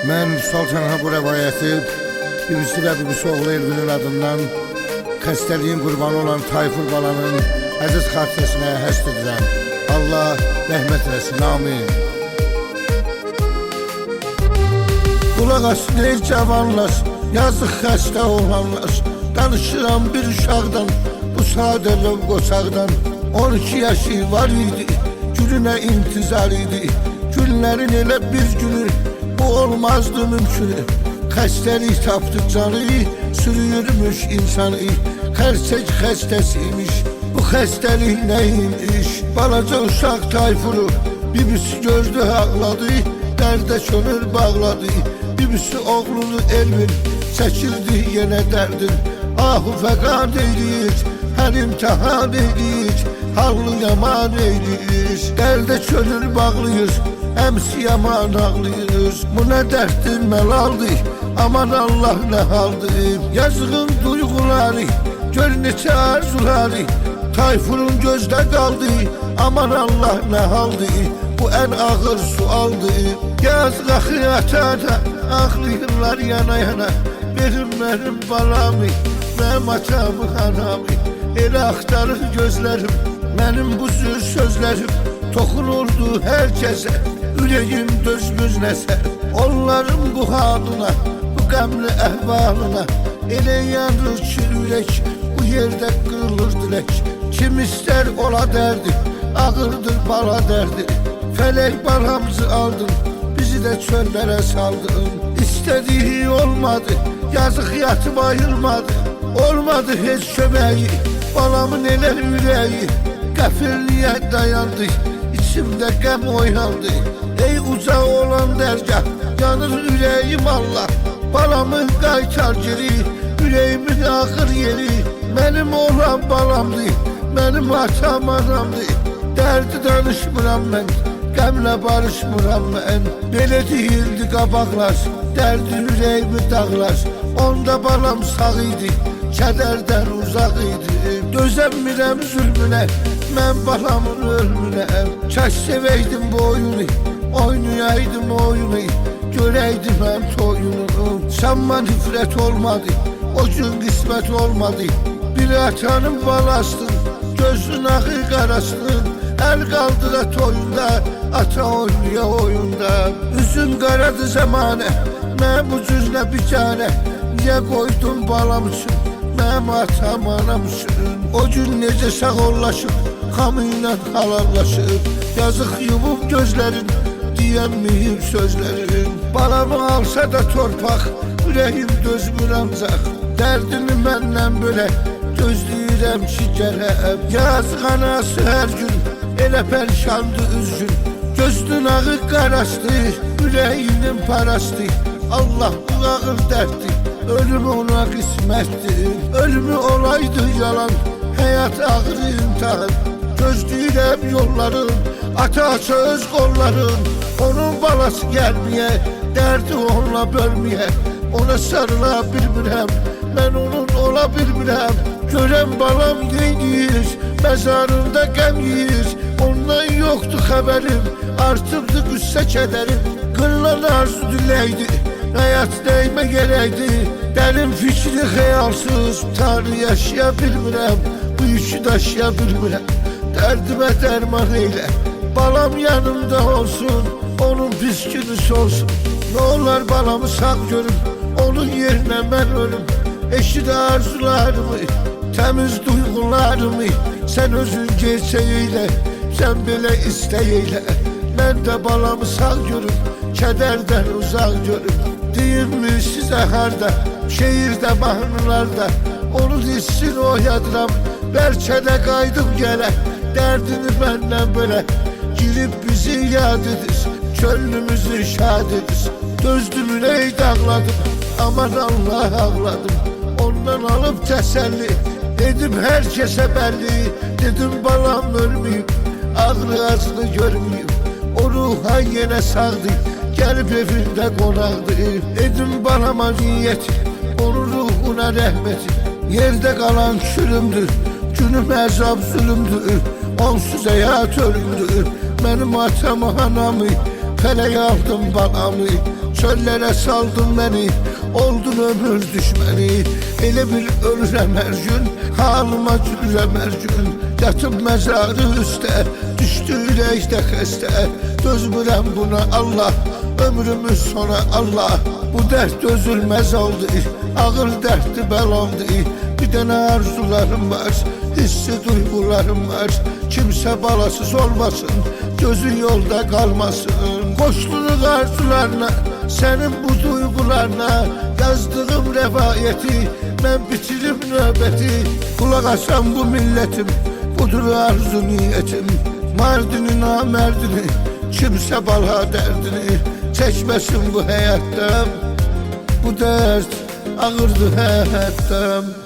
Mən Sultan bu rəvayəti birisi və birisi oğlu Elvinin adından xəstəliyin qurbanı olan Tayfur balanın əziz xatirəsinə həsd edirəm. Allah rəhmət eləsin, amin. Qulaq as, ey cavanlar, yazıq xəstə oğlanlar. Danışıram bir uşaqdan, bu sadə löv qoçaqdan. 12 yaşı var idi, gününə intizar idi. Günlərin elə bir günü, bu olmazdı mümkünü. Xəstəlik tapdı canı, sürüyürmüş insanı. Xərçək xəstəsiymiş, bu xəstəlik nəymiş? Balaca uşaq Tayfuru, bibisi gördü ağladı, dərdə könül bağladı. Bibisi oğlunu Elvin, çəkildi yenə dərdin. Ahu fəqan eylir, hər imtihan eylir, hallı yaman eylir. Dərdə könül bağlayır, əmsi yaman ağlayır. Bu nə dərddir məlaldır, aman Allah nə haldır. Yazığın duyğuları, gör neçə arzuları, Tayfurun gözdə qaldı, aman Allah nə haldır. Bu ən ağır sualdır. Yazıq axı ata-ana, ağlayırlar yana yana. Verin mənim balamı, mənim atamı, anamı. Elə axtarır gözlərim, mənim bu sözlərim toxunurdu hər kəsə, ürəyim dözmüz nəsə. Onların bu halına, bu qəmli əhvalına elə yanır ki ürək, bu yerdə qırılır dilək. Kim istər ola dərdi, ağırdır bala dərdi. Fələk balamızı aldın, bizi də çöllərə saldın. İstədiyi olmadı, yazıq yatıb ayılmadı. Olmadı heç köməyi, balamın elə ürəyi qəfilliyə dayandı, içimdə qəm oyandı. Ey uca olan dərgah, yanır ürəyim Allah. Balamın qaytar geri, ürəyimin ağır yeri. Mənim olan balamdı, mənim atam anamdı. Dərdi danışmıram mən, qəmlə barışmıram mən. Belə deyildi qabaqlar, dərdi ürəyimi dağlar. Onda balam sağ idi, kədərdən uzaq idi. Dözəmirəm zülmünə, mən balamın ölümünə. Kəş sevəydim bu oyunu, oynayaydım oyunu, görəydim mən toyunu. Sanma nifrət olmadı, o gün qismət olmadı. Bir atanın balasın, gözün ağı qarasın. Əl qaldıra toyunda, ata oynaya oyunda. Üzün qaradı zəmanə, mən bu cüzlə bicanə. Niyə qoydun balam üçün, mənim atam anam üçün. O gün necə sağollaşıb, xamı ilə halallaşıb. Yazıq yumub gözlərin, deyəmməyib sözlərin. Balamı alsa da torpaq, ürəyim dözmür ancaq. Dərdini məndən belə, gözləyirəm ki gələm. Yazıq anası hər gün, elə pərişandı üzgün. Gözünün ağı qarastı, ürəyinin parastı. Allah bu ağır dərddir, ölüm ona qismətdir. Ölümü olaydı yalan, həyat ağır imtihan. Gözləyirəm yolların, ata söz qolların. Onun balası gəlməyə, dərdi onunla bölməyə. Ona sarıla bilmirəm, mən onun ola bilmirəm. Görəm balam deyir, məzarında qəm yiyir. Ondan yoxdur xəbərim, artıbdı qüssə kədərim. Qırılan arzu diləkdi, həyat dəymə gərəkdi. Dərin fikri xəyalsız, tanrı yaşaya bilmirəm. Bu yükü daşıya bilmirəm, dərdimə dərman eylə. Balam yanımda olsun, onun pis günü solsun. Nə olar balamı sağ görüm, onun yerinə mən ölüm. Eşid arzularımı, təmiz duyğularımı. Sən özün gerçək eylə, sən belə istək eylə. Mən də balamı sağ görüm, kədərdən uzaq görüm. Deyirmi sizə harda, şehirdə, mahnılarda. Onun hissini oyadıram, bəlkə də qaydım gələ. Dərdini məndən belə, girib bizi yad edir, könlümüzü şad edir. Dözdüm ürək dağladım, aman Allah ağladım. Ondan alıb təsəlli, dedim hər kəsə bəlli. Dedim balam ölməyib, ağrı acını görməyib. O ruha yenə sağdı, gəlib evində qonaqdı. Edim balama niyyəti, onun ruhuna rəhməti. Yerdə qalan çürümdür, günüm əzab zülümdür. Onsuz həyat ölümdür, mənim atam anamı. Fələk aldım balamı, Çöllere saldın beni, oldun ömür düşmeni. Elə bir ölürəm hər gün, halıma gülürəm hər gün. Yatıb məzarı üstə, düşdü ürəkdə xəstə. Dözmürəm buna Allah, ömrümüz sona Allah. Bu dərd dözülməz oldu, ağır dərddi bəlamdı. Bir dənə arzularım var, hissi duygularım var. Kimsə balasız olmasın, gözü yolda qalmasın. Qoşulur arzularına, sənin bu duygularına. Yazdığım rəvayəti, mən bitirim növbəti. Qulaq asan bu millətim, budur arzu niyetim. Mardini namərdini, kimsə bala dərdini çəkməsin bu həyatdan. Bu dərd ağırdı həyatdan.